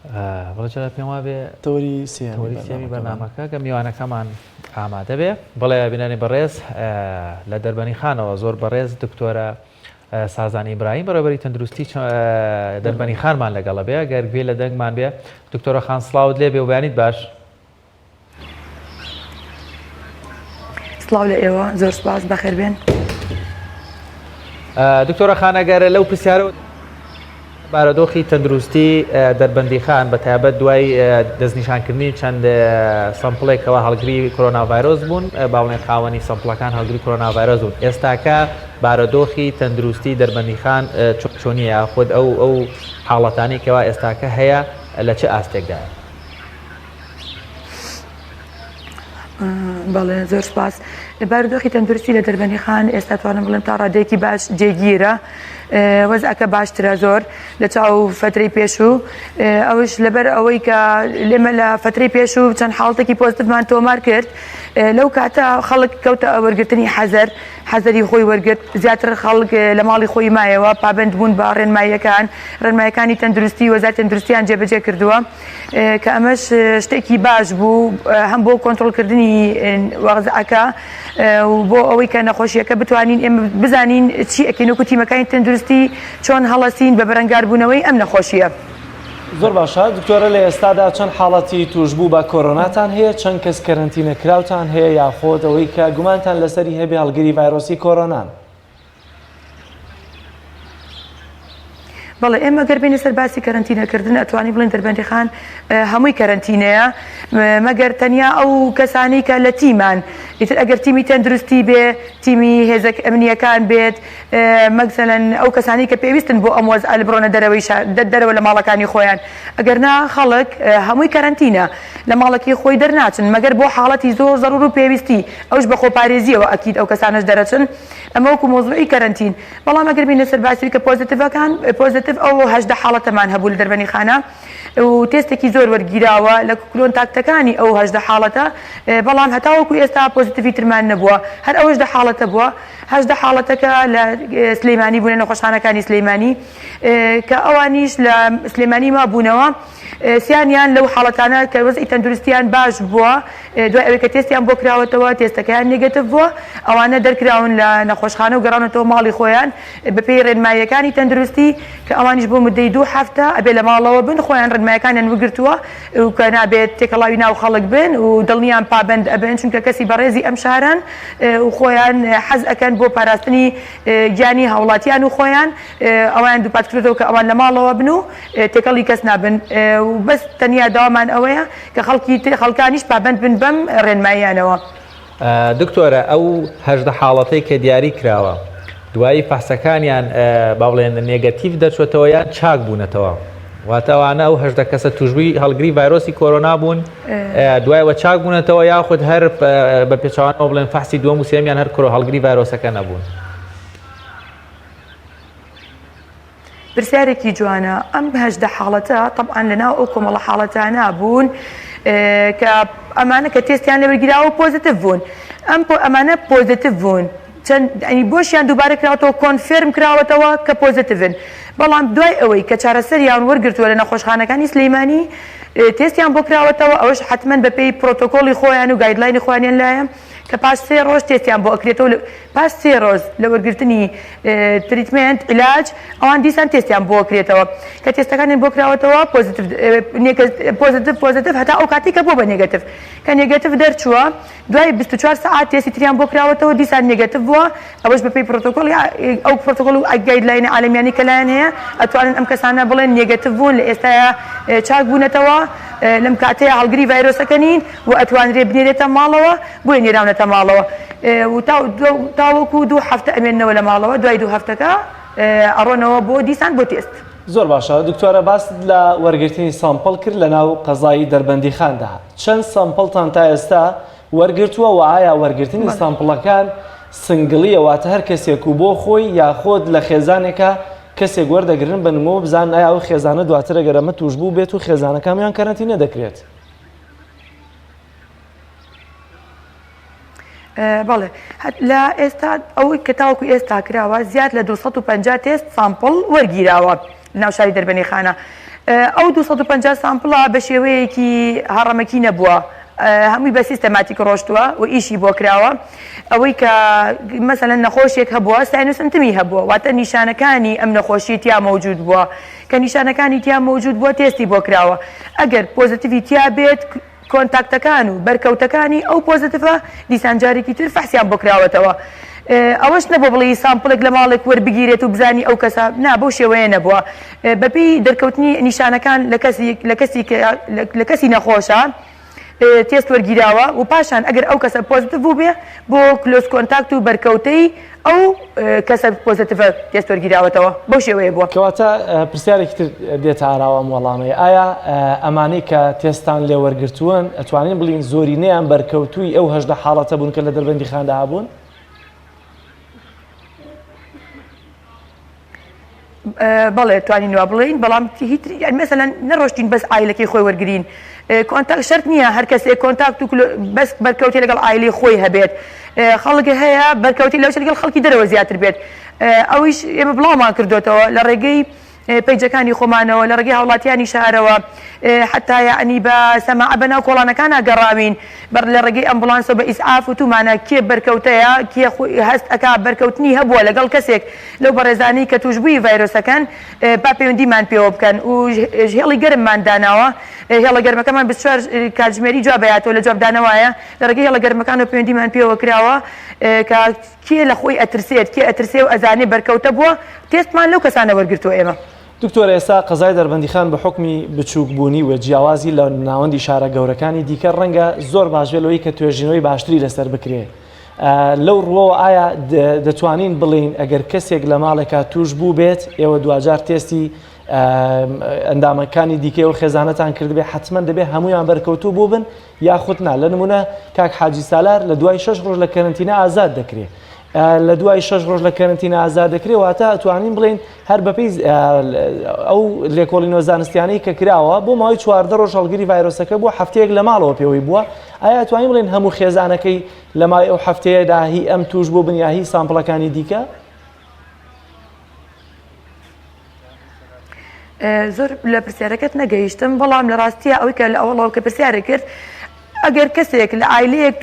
بەڵێ پێم وابێ تۆری سێمی بەرنامەکە کە میوانەکەمان ئامادە بێ بڵێ بینانی بەڕێز لە دەربەنی خانەوە زۆر بەڕێز دکتۆرە سازانی ئیبراهیم بەڕێوەبەری تەندروستی دەربەنی خانمان لەگەڵە بێ گەر گوێ لە دەنگمان بێ دکتۆرە خان سڵاوت لێ بێ و بەیانیت باش. سڵاو لە ئێوە زۆر سپاس بەخێر بێن. دکتۆرە خانەگەرە لەو پرسیارەوە بارەدۆخی تەندروستی دەربەندی خان بە تایبەت دوای دەستنیشانکردنی چەند سەمپڵێکەوە هەڵگری کۆرۆنا ڤایرۆس بوون باوڵێن خاوەنی سەمپڵەکان هەڵگری کۆرۆنا ڤایرۆس بوون ئێستاکە بارەدۆخی تەندروستی دەربەندی خان چۆنیە خۆت ئەو حاڵەتانی کەوا ئێستاکە هەیە لە چه ئاستێکدایە؟ بەڵێ زۆر سپاس. بارودۆخی تەندروستی لە دەربەنی خان ئێستا توانم بڵێم تا ڕادێکی باش جێگیرە وەزعەکە باشترە زۆر لە چاو فترەی پێشوو ئەوش لەبەر ئەوەی کە لێمە لە فترەی پێشوو چەند حاڵتێکی پۆزتیڤمان تۆمار کرد لەو کاتە خەڵک کەوتە وەرگرتنی حەزەری خۆی وەرگرت زیاتر خەڵک لە ماڵی خۆی مایەوە پابند بوون بە ڕێنماییەکانی تەندروستی وەزارەتی تەندروستیان جێبەجێ کردووە کە ئەمەش شتێکی باش بوو هەم بۆ کۆنتڕۆڵکردنی وەزعەکە و بۆ ئەوەی کە نەخۆشیەکە بتوانین ئێمە بزانین چی ئەکەین وەکو تیمەکانی تەندروستی چۆن هەڵەسین بە بەرەنگاربوونەوەی ئەم نەخۆشیە. زۆر باشە دکتۆرە لە ئێستادا چەند حاڵەتی توشبوو بە کۆرۆناتان هەیە چەند کەس کەرەنتینە کراوتان هەیە یاخۆت ئەوەی کە گومانتان لەسەری هەبێ هەڵگری ڤایرۆسی کۆرۆنان؟ بەڵێ ئێمە گەر بینە سەر باسی کەرەنتینەکردن ئەتوانی بڵێن دەربەندی خان هەمووی کەرەنتینەیە مەگەر تەنیا ئەو کەسانی کە لە تیمان ئیتر ئەگەر تیمی تەندروستی بێ تیمی هێزە ئەمنیەکان بێت مەگسەلەن ئەو کەسانی کە پێویستن بۆ ئەم وەزعە لە بڕۆنە دەرەوە لە ماڵەکانی خۆیان ئەگەر نا خەڵک هەمووی کەرەنتینە لە ماڵەکی خۆی دەرناچن مەگەر بۆ حاڵەتی زۆر زەڕور و پێویستی ئەوش بە خۆپارێزیەوە ئەکید ئەو کەسانش دەرەچن ئەمە وەکو مۆزوعی کەرەنتین بەڵام ئەگەر بینە سەر باسی کە پۆزتیڤەکان ئەو 18 حاڵەتەمان هەبوو لە دەربەنی خانە و تێستێکی زۆر وەرگیراوە لە کلۆنتاکتەکانی ئەو 18 حاڵەتە بەڵام هەتاوەکو ئێستا پۆزتیڤی ترمان نەبووە هەر ئەو 18 حاڵەتە بووە 18 حاڵەتەکە لە سلەیمانی بوونە نەخۆشخانەکانی سلەیمانی کە ئەوانیش لە سلەیمانی ما بوونەوە سیانیان لەو حاڵەتانە کە وەزعی تەندروستیان باش بووە دوای ئەوەی کە تێستیان بۆ کراوەتەوە تێستەکەیان نێگەتیڤ بووە ئەوانە دەرکراون لە نەخۆشخانە و گەڕانەوە ماڵی خۆیان بەپێی ڕێنماییەکانی تەندروستی کە ئەوانیش بۆ مدەی 2 هەفتە ئەبێ لە ماڵەوە بن خۆیان ڕێنماییەکانیان وەرگرتووە و کە نابێت تێکەڵاوی ناو خەڵک بن و دڵنیان پابند ئەبن چونکە کەسی بەڕێزی ئەم شاران و خۆیان حەز ئەکەن بۆ پاراستنی گیانی هاوڵاتیان و خۆیان ئەویان دووپاتکردەوە کە ئەوان لە ماڵەوە بن و تێکەڵی کەس نابن و بەس تەنیا داوامان ئەوەیە کە خەڵکانیش پابند بن بەم ڕێنماییانەوە. دکتۆرە ئەو 18 حاڵەتەی کە دیاری کراوە دوایی فەحسەکانیان باڵێن نێگەتیڤ دەچێتەوە یان چاک بوونەتەوە واتەوانە ئەو 18 کەسە توشبووی هەڵگری ڤایرۆسی کۆرۆنا بوون دوایەوە چاک بوونەتەوە یاخود هەر بە پێچەوانەوە بڵێن فەحسی دووەم و سێمیان هەر هەڵگری ڤایرۆسەکە نەبوون. پرسیارێکی جوانە ئەم 18 حاڵەتە طبعاً لەناو ئەو کۆمەڵە حاڵەتانە بوون کە ئەمانە کە تێستیان لەوەرگیراوە پۆزتیڤ بوون ئەمانە پۆزتیڤ بوون چەند بۆشیان دووبارە کراوەتەوە کۆنفێرم کراوەتەوە کە پۆزتیڤن بەڵام دوای ئەوەی کە چارەسەریان وەرگرتووە لە نەخۆشخانەکانی سلەیمانی تێستیان بۆ کراوەتەوە ئەوەش حتمما بەپێی پرۆتۆکۆڵی خۆیان و گایدلاینی خۆیان لایە کە پاش 3 ڕۆژ تێستیان بۆ ئەکرێتەوە پاش 3 ڕۆژ لە وەرگرتنی تریتمنت علاج ئەوان دیسان تێستیان بۆ ئەکرێتەوە کە تێستەکانیان بۆ کراوەتەوە پۆزتیڤ هەتا ئەو کاتی کە بۆ بە نێگەتیڤ کە نێگەتیڤ دەرچووە دوای 24 ساعت تێستی تریان بۆ کراوەتەوە دیسان نێگەتیڤ بووە ئەوەش بەپێی پرۆتۆکۆڵی ئەو پرۆتۆکۆڵ و گایدلاینە عالەمیانی کە لایەن هەیە ئەتوانن ئەم کەسانە بڵێن نێگەتیڤ بوون لە ئێستاە چاک بوونەتەوە لەم کاتەیە هەڵگری ڤایرۆسەکە نین و ئەتوانرێ بنێرێتە ماڵەوە بۆیە نێراونەتە ماڵەوە و تاوەکو 2 هەفتە ئەمێننەوە لە ماڵەوە دوای 2 هەفتەکە ئەڕۆنەوە بۆ دیسان بۆ تێست. زۆر باشە دکتۆرە باس لە وەرگرتنی سامپڵ کرد لە ناو قەزایی دەربەندی خاندا چەند سامپڵتان تا ئێستا وەرگرتووە و ئایا وەرگرتنی سامپڵەکان سنگڵیە واتە هەر کەسێک و بۆ خۆی یاخۆت لە خێزانێکە کەسێک وەردەگرن بنمەوە بزان ئایا ئەو خێزانە دواتر ئەگەرەمە توشبوو بێت و خێزانەکەمیان کەرەنتینە دەکرێت؟ بەڵێ لە ئێستا ئەوەی کە تاوەکو ئێستا کراوە زیاد لە 250 تێست سامپڵ وەرگیراوە لە ناو شاری دەربەنی خانە ئەو 250 سامپڵە بە شێوەیەکی هەڕەمەکی نەبووە هەمووی بە سیستەماتیک ڕۆشتووە و ئیشی بۆ کراوە ئەوەی کە مەسەلەن نەخۆشیێک هەبووە ساینوسنتمی هەبووە واتە نیشانەکانی ئەم نەخۆشی تیا مەوجود بووە کە نیشانەکانی تیا مەوجود بووە تێستی بۆ کراوە ئەگەر پۆزتیڤی تیا بێت کۆنتاکتەکان و بەرکەوتەکانی ئەو پۆزتیڤە دیسانجارێکی تر فەحسیان بۆ کراوەتەوە ئەوەش نەبوو بڵی سامپڵێک لە ماڵێک وەربگیرێت و بزانی ئەو کەسە نا بەو شێوەیە نەبووە بەپی دەرکەوتنی نیشانەکان لە کەسی نەخۆشە تێست وەرگیراوە و پاشان ئەگەر ئەو کەسە پۆزتیڤ بوو بێ بۆ کلۆز کۆنتاکت و بەرکەوتەی ئەو کەسە پۆزتیڤە تێست وەرگیراوەتەوە بەو شێوەیە بووە کەواتە پرسیارێکی تر دێتە ئاراوە وەڵامەیە ئایا ئەمانەی کە تێستان لێ وەرگرتوون ئەتوانین بڵین زۆرینەیان بەرکەوتووی ئەو 18 حاڵەتە بوون کە لە دەربەندیخاندا هەبوون؟ بەڵێ توانین وا بڵین بەڵام هیچ مەسەلەن نەڕۆشتین بەس ئایلەکەی خۆی وەرگرین کۆنتاکت شەرت نییە هەر کەسێک کۆنتاکت و بەس بەرکەوتی لەگەڵ ئایلی خۆی هەبێت خەڵک هەیە بەرکەوتی لەوش لەگەڵ خەڵکی دەرەوە زیاتر بێت ئەویش ئێمە بڵاومان کردوێتەوە لە ڕێگەی پیجەکانی خۆمانەوە لە ڕێگەی هاوڵاتیانی شارەوە حتا یعنی بە سەماع بەناو کۆڵانەکانە گەڕاوین بەر لە ڕێگەی ئەمبولانسە بە ئیسعاف و تومانە کێ بەرکەوتەیە کێ هەست ئەکا بەرکەوتنی هەبووە لەگەڵ کەسێک لەو بەڕێزانی کە توشببووی ڤایرۆسەکەن با پەیوەندیمان پێوە بکەن و هێڵی گەرممان داناوە هێڵە گەرمەکەمان 24 کاتژمێری جواب بەیاتەوە لە جوابدانەوەیە لە ڕێگەی هێڵە گەرمەکان و پەیوەندیمان پێوە کراوە کە کێ لە خۆی ئەترسێت کێ ئەترسێ و ئەزانێ بەرکەوتە بووە تێستمان لەو کەسانە وەرگرتووە ئێمە دکتۆر ئێستا قەزای دەربەندیخان بە حکمی بچووکبوونی و جیاوازی لە ناوەندی شارە گەورەکانی دیکە ڕەنگە زۆر باشێلەوەی کە توێژینەوەی باشتری لەسەر بکرێ لەو ڕۆ ئایا دەتوانین بڵین ئەگەر کەسێک لە ماڵێکە توش بوو بێت ئێوە دوجار تێستی ئەندامەکانی دیکە و خێزانەتان کردبێ حتمما دەبێت هەمویان بەرکەوتوو بوو بن یاخودنا لە نمونە کاک حاجی سالار لە دوای 6 ڕۆژ لە کەرنتینە ئازاد دەکرێت لە دوای 6 ڕۆژ لە کەرنتینە ئازاد دەکرێت واتە ئەتوانین بڵین هەر بەپێی ئەو لێکۆڵینەوە زانستیانەی کە کراوە بۆ ماوەی 14 ڕۆژ هەڵگری ڤایرۆسەکە بووە هەفتەیەک لە ماڵەوە پێوەی بووە ئایا ئەتوانین بڵین هەموو خێزانەکەی لە ماوەی ئەو هەفتەیەدا هی ئەم توش بوو بن یا هی سامپڵەکانی دیکە؟ زۆر لە پرسیارەکەت نەگەیشتم بەڵام لە ڕاستیە ئەوەی کە لە ئەوڵەوە کە پرسیارە کرد ئەگەر کەسێک لە ئایلەیەک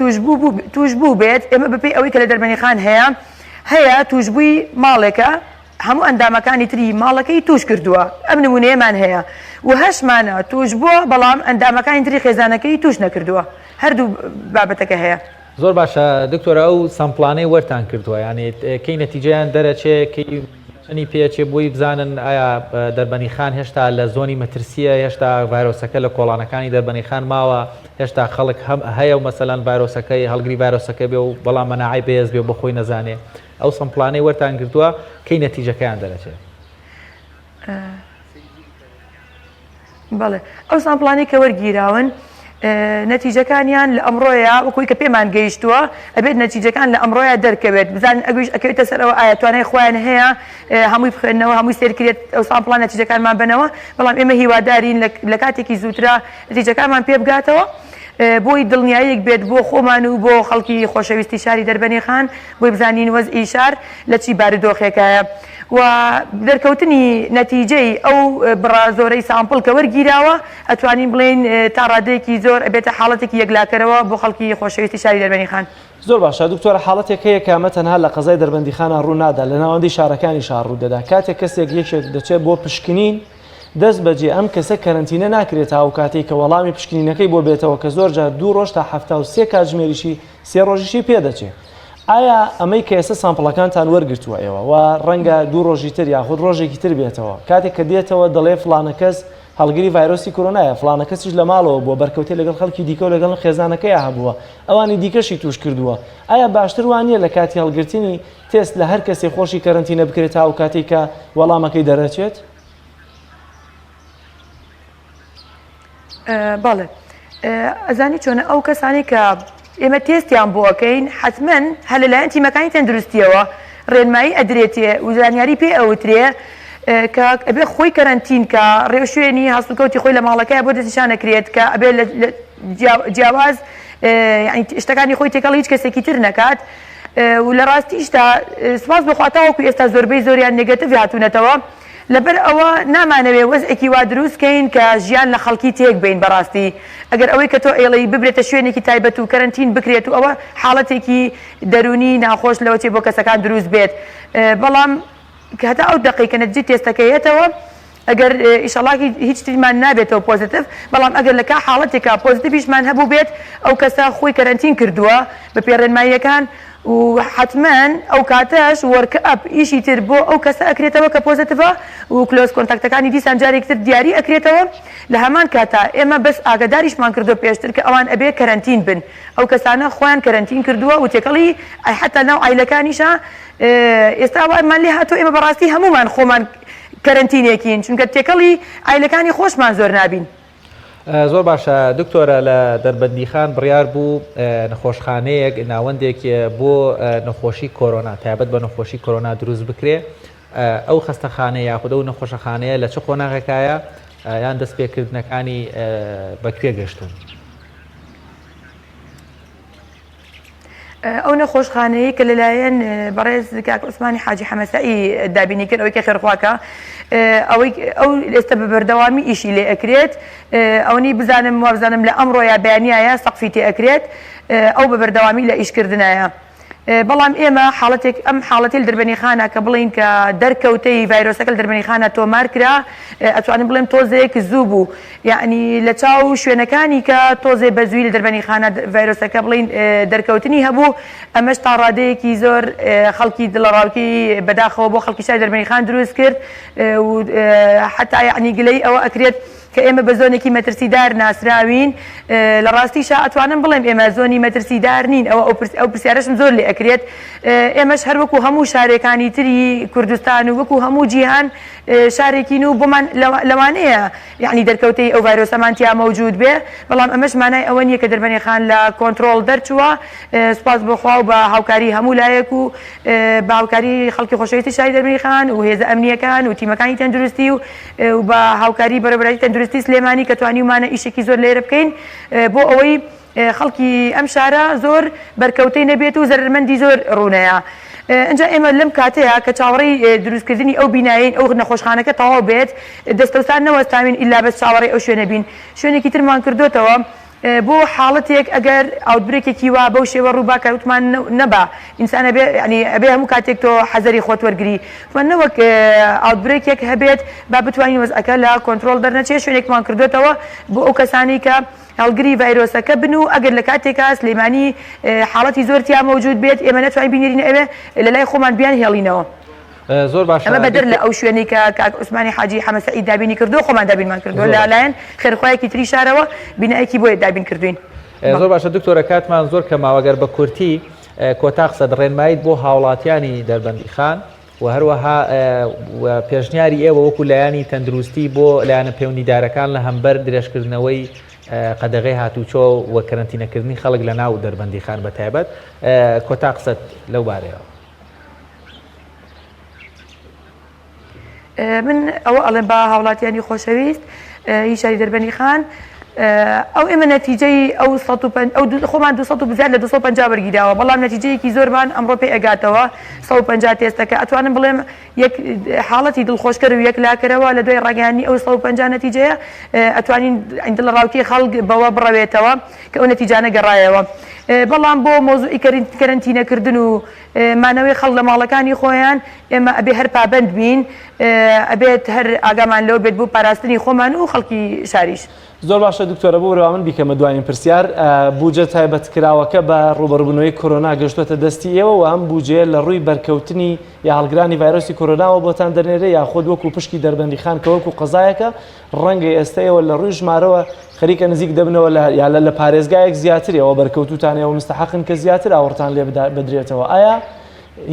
توش بوو بێت ئێمە بەپێی ئەوەی کە لە دەربەندیخان هەیە توشببووی ماڵێکە هەموو ئەندامەکانی تری ماڵەکەی توش کردووە ئەم نمونەیەمان هەیە و هەشمانە توش بووە بەڵام ئەندامەکانی تری خێزانەکەی توش نەکردووە هەردوو بابەتەکە هەیە زۆر باشە دکتۆرە ئەو سامپڵانەی وەرتان کردووە یعنی کەی نەتیجەیان دەرەچێ چنی پێچێ بۆی بزانن ئایا دەربەندیخان هێشتا لە زۆنی مەترسیە هێشتا ڤایرۆسەکە لە کۆڵانەکانی دەربەندیخان ماوە هێشتا خەڵک هەیە و مەسەلەن ڤایرۆسەکەی هەڵگری ڤایرۆسەکە بێ و بەڵام مەناعی بەهێز بێ و بەخۆی نەزانێ ئەو سامپڵانەی وەرتان کردووە کەی نەتیجەکەیان دەرەچێت بەڵێ ئەو سامپڵانەی کە وەرگیراون نەتیجەکانیان لە ئەمڕۆیە وەکوی کە پێمان گەیشتووە ئەبێت نەتیجەکان لە ئەمڕۆیە دەرکەوێت بزانین ئەگەیش ئەکەوێتە سەرەوە ئایا توانای خۆیان هەیە هەمووی بخوێنەوە هەمووی سێرکرێت ئەو سامپڵان نەتیجەکانمان بنەوە بەڵام ئێمە هیوادارین لە کاتێکی زووترا نەتیجەکانمان پێ بگاتەوە بۆی دڵنیاییەک بێت بۆ خۆمان و بۆ خەڵکی خۆشەویستی شاری دەربەندیخان بۆی بزانین وەزئی شار لە چی بارودۆخێکایە و دەرکەوتنی نەتیجەی ئەو بڕازۆرەی سامپڵ کە وەرگیراوە ئەتوانین بڵێن تا ڕادەیەکی زۆر ئەبێتە حاڵەتێکی یەکلاکەرەوە بۆ خەڵکی خۆشەویستی شاری دەربەندیخان زۆر باشە دکتۆرە حاڵەتێک هەیە کە ئەمە تەنها لە قەزای دەربەندیخانە ڕوو نادا لە ناوەندی شارەکانی شار ڕوو دەدا کاتێک کەسێک یەکێک دەچێت بۆ پشکنین دەست بەجێ ئەم کەسە کەرنتینە ناکرێت تا و کاتێک کە وەڵامی پشکنینەکەی بۆ بێتەوە کە زۆر جار 2 ڕۆژ تا 73 کاتژمێریشی 3 ڕۆژیشی پێدەچێت ئایا ئەمەی کە ئێستا سامپڵەکانتان وەرگرتووە ئێوە و ڕەنگە 2 ڕۆژی تر یاخود ڕۆژێکی تر بێتەوە کاتێک کە دێتەوە دەڵێ فلانە کەس هەڵگری ڤایرۆسی کۆرۆنایە فلانە کەسیش لە ماڵەوە بۆ بەرکەوتێ لەگەڵ خەڵکی دیکە و لەگەڵ خێزانەکەی هەبووە ئەوانی دیکەشی توش کردووە ئایا باشتر وانە لە کاتی هەڵگرتنی تێست لە هەر کەسێک خۆشی کەرنتینە بکرێت تا و کاتێک کە وەڵامەکەی دەرەچێت؟ بەڵێ ئەزانی چۆنە ئەو کەسانی کە ئێمە تێستیان بۆکەین حتمما هە لەلایەن تیمەکانی تەندروستیەوە ڕێنمایی ئەدرێتێ و زانیاری پێ ئەوترێ کە ئەبێ خۆی کەرەنتین کە ڕێوشوێنی هەستوکەوتی خۆی لە ماڵەکەی بۆ دەستنیشان نەکرێت کە ئەبێ جیاواز شتەکانی خۆی تێکەڵ هیچ کەسێکی تر نەکات و لە ڕاستیشتا سپاس بخواتەوەکو ئێستا زۆربەی زۆریان نێگەتیڤ هاتوونەتەوە لەبەر ئەوە نامانەوێ وەزێکی وا دروستکەین کە ژیان لە خەڵکی تێک بین بەڕاستی ئەگەر ئەوەی کە تۆ ئێڵی ببرێتە شوێنێکی تایبەت و کەرنتین بکرێت و ئەوە حاڵەتێکی دەرونی ناخۆش لەوە چێ بۆ کەسەکان دروست بێت بەڵام کە هەتا ئەو دقیقە نەتیجەی تێستەکەیەتەوە ئەگەر ئیشەڵاکی هیچ تیمان نابێتەوە پۆزیتیڤ بەڵام ئەگەر لە کا حاڵەتێکا پۆزیتیڤیشمان هەبوو بێت ئەو کەسە خۆی کەرنتین کردووە بە پێڕێنماییەکان و حتمما ئەو کاتەش وەرکەپ ئیشی تر بۆ ئەو کەسە ئەکرێتەوە کە پۆزیتیڤە و کلۆز کۆنتاکتەکانی دیسان جارێکتر دیاری ئەکرێتەوە لە هەمان کاتا ئێمە بەس ئاگاداریشمان کردو پێشتر کە ئەوان ئەبێ کەرنتین بن ئەو کەسانە خۆیان کەرنتین کردووە و تێکەڵی حتا ناو ئایلەکانیشە ئێستا وایمان لێ هاتۆ ئێمە بەڕاستی هەمومان خۆمان کەرنتینێکین چونکە تێکەڵی ئایلەکانی خۆشمان زۆر نابین. زۆر باشە دکتۆرە لە دەربەندیخان بڕیار بوو نەخۆشخانەیەک ناوەندێک بۆ نەخۆشی کۆرۆنا تایبەت بە نەخۆشی کۆرۆنا دروست بکرێ ئەو خەستەخانەیە یاخودە و نەخۆشەخانەیە لە چه قۆناغێکایە یان دەستپێکردنەکانی بەکوێ گەشتون؟ ئەو نەخۆشخانەیە کە لەلایەن بەڕێز کاک عوسمانی حاجی حەمەسایی دابینی کرد ئەوەی کە خێرخواکە ئەو ئێستا بە بەردەوامی ئیشی لێ ئەکرێت ئەوەی بزانم وابزانم لە ئەمڕۆیە بەیانایە سەقفی تێ ئەکرێت ئەو بە بەردەوامی لە ئیشکردنایە بەڵام ئێمە حاڵەتێک ئەم حاڵەتی دەربەنیخانە کە بڵین کە دەرکەوتەی ڤایرۆسەکە لە دەربەنیخانە تۆمار کرا ئەتوانین بڵێم تۆزێک زوو بوو یعنی لە چاو شوێنەکانی کە تۆزێ بەزووی لە دەربەنیخانە ڤایرۆسەکە بڵین دەرکەوتنی هەبوو ئەمەش تا ڕادەیەکی زۆر خەڵکی دڵەڕاوکی بەداخەوە بۆ خەڵکی شای دەربەنیخان دروست کرد و حتا یعنی گلەی ئەوە ئەکرێت کە ئێمە بە زۆنێکی مەترسیدار ناسراوین لە ڕاستیشە ئەتوانم بڵێم ئێمە زۆنی مەترسیدار نین ئەو پرسیارەشم زۆر لێ ئەکرێت ئێمەش هەر وەکو هەموو شارێکانی تری کوردستان و وەکو هەموو جیهان شارێکین و بۆمان لەوانەیە یعنی دەرکەوتەی ئەو ڤایرۆسەمانتیا مەوجود بێ بەڵام ئەمەش مانای ئەوە نییە کە دەربەنیخان لە کۆنتترۆل دەرچووە سوپاس بۆخوا و بە هاوکاری هەموو لایەک و بە هاوکاری خەڵکی خۆشەویستی شای دەربەنیخان و هێزە ئەمنیەکان و تیمەکانی تەندروستی و بە هاوکاری بەرەبەری تەندروستی سلێمانی کە توانیمانە ئیشێکی زۆر لێرە بکەین بۆ ئەوەی خەڵکی ئەم شارە زۆر بەرکەوتەی نەبێت و زەرمەندی زۆر ڕوونەیە. ئەجا ئێمە لەم کاتەیە کە چاوەڕێی دروستکردنی ئەو بینایین ئەو نەخۆشخانەکە تەواو بێت دەستەوسان نەوەستاوین ئیلا بەس چاوەڕێی ئەو شوێنە بین شوێنێکی ترمان کردوتەوە بۆ حاڵەتێک ئەگەر ئاوتبرێکێکی وا بەو شێوە ڕووبا کە وتمان نەبا ئینسانە بێ ینی ئەبێ هەموو کاتێک تۆ حەزەری خۆت وەرگری وان نەوەک ئاوتبرێکێک هەبێت با بتوانین وەزعەکە لە کۆنتترۆل دەرنەچێت شوێنێکمان کردوتەوە بۆ ئەو کەسانی کە هەڵگری ڤایرۆسەکە بن و ئەگەر لە کاتێکا سلەیمانی حاڵەتی زۆرتیا مەوجود بێت ئێمە نەتوانین بینێرینە ئێمە لە لای خۆمان بیان هێڵینەوە. زۆر باشە ئەمە بەدەر لە ئەو شوێنی کە کاک عوسمانی حاجی حەمەسەئی دابینی کردو خۆمان دابینمان کردو لەلایەن خێرخوایەکی تری شارەوە بینایەکی بۆیە دابین کردوین. زۆر باشە دکتۆرە کاتمان زۆر کەماوەگەر بە کورتی کۆتا قسەد ڕێنماییت بۆ هاوڵاتیانی دەربەندیخان و هەروەها پێشنیاری ئێوە وەکو لایانی تەندروستی بۆ لایەنە پەیوەندیدارەکان لە هەمبەر درێژکردنەوەی قەدەغەی هاتوچۆ و کەرەنتینەکردنی خەڵک لە ناو دەربەندیخان بە تایبەت کۆتا قسەت لەو بارەیەوە. من ئەوە ئەڵێن بە هاوڵاتیانی خۆشەویست هی شاری دەربەنیخان ئەو ئێمە نەتیجەی ئەو خۆمان 200 لە 250 وەرگیراوە بەڵام نەتیجەیەکی زۆرمان ئەمڕۆ پێی ئەگاتەوە 150 تێستەکە ئەتوانم بڵێم یەک حاڵەتی دڵخۆشکەر و یەک لاکەرەوە لە دوای ڕاگەیانی ئەو 150 نەتیجەیە ئەتوانین دڵڕاوکی خەڵک بەوە بڕەوێتەوە کە ئەو نەتیجانە گەڕایەوە بەڵام بۆ مۆزوعی کەرەنتینەکردن و مانەوەی خەڵک لە ماڵەکانی خۆیان ئێمە ئەبێ هەر پابند بین ئەبێت هەر ئاگامان لەو بێت بۆ پاراستنی خۆمان و خەڵکی شاریش. زۆر باشە دکتۆرە بۆ وەرەوە من بیکەمە دوایین پرسیار بودجە تایبەتکراوەکە بە ڕوبەڕبوونەوەی کۆرۆنا گەشتوتە دەستی ئێوە و ئەم بودجەیە لە ڕووی بەرکەوتنی یا هەڵگرانی ڤایرۆسی کۆرۆناوە بۆتان دەنێرێ یا خۆت وەکو پشکی دەربەندیخان کە وەکو قەزایەکە ڕەنگە ئێستەیەوە لە ڕووی ژمارەوە خەریکە نزیک دەبنەوە یا لە پارێزگایەک زیاترەوە بەرکەوتوتانەوە مستحقن کە زیاتر ئاوەڕتان لێ بدرێتەوە ئایا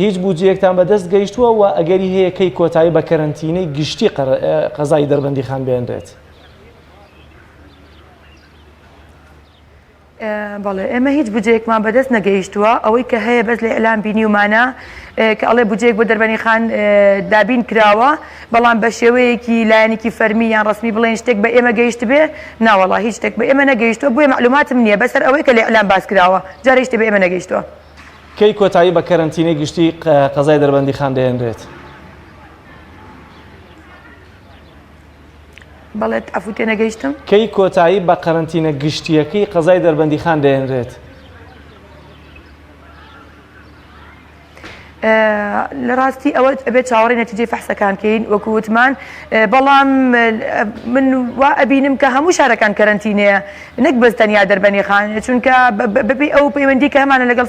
هیچ بودجەیەکتان بەدەست گەیشتووە و ئەگەری هەیە کەی کۆتایی بە کەرەنتینەی گشتی قەزای دەربەندیخان بێنرێت؟ بەڵێ ئێمە هیچ بودجەیەکمان بەدەست نەگەیشتووە ئەوەی کە هەیە بەس لە ئێلان بینی ومانە کە ئەڵێ بودجەیەک بۆ دەربەنیخان دابین کراوە بەڵام بە شێوەیەکی لایەنێکی فەرمی یان ڕسمی بڵێن شتێک بە ئێمە گەیشت بێ ناوەڵا هیچ شتێک بە ئێمە نەگەیشتووە بۆیە معلوماتم نییە بەسەر ئەوەی کە لە ئێلان باس کراوە جارێ شتێک بە ئێمە نەگەیشتووە. کەی کۆتایی بە کەرەنتینەی گشتی قەزای دەربەندیخان دەهێنرێت؟ بەڵێت ئەفوتێ نەگەیشتم کەی کۆتایی بە قەرنتینە گشتیەکەی قەزای دەربەندیخان دەێنرێت لە ڕاستی ئەوە ئەبێت چاوەڕێی نەتیجەی فەحسەکان کەین وەکو وتمان بەڵام من وا ئەبینم کە هەموو شارەکان کەرەنتینەیە نەک بەس تەنیا دەربەندیخان چونکە بەبێ ئەو پەیوەندی کە هەمانە لەگەڵ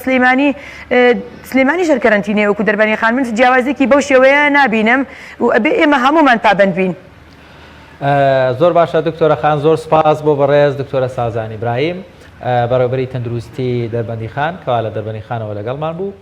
سلەیمانی شەر کەرەنتینەیە وەکو دەربەندیخان من جیاوازێکی بەو شێوەیە نابینم و ئەبێ ئێمە هەمومان پابەند بین. زۆر باشە دکتۆرە خان زۆر سپاس بۆ بەڕێز دکتۆرە سازانی براهیم بەڕێوەبەری تەندروستی دەربەندیخان کەوا لە دەربەندیخانەوە لەگەڵمان بوو.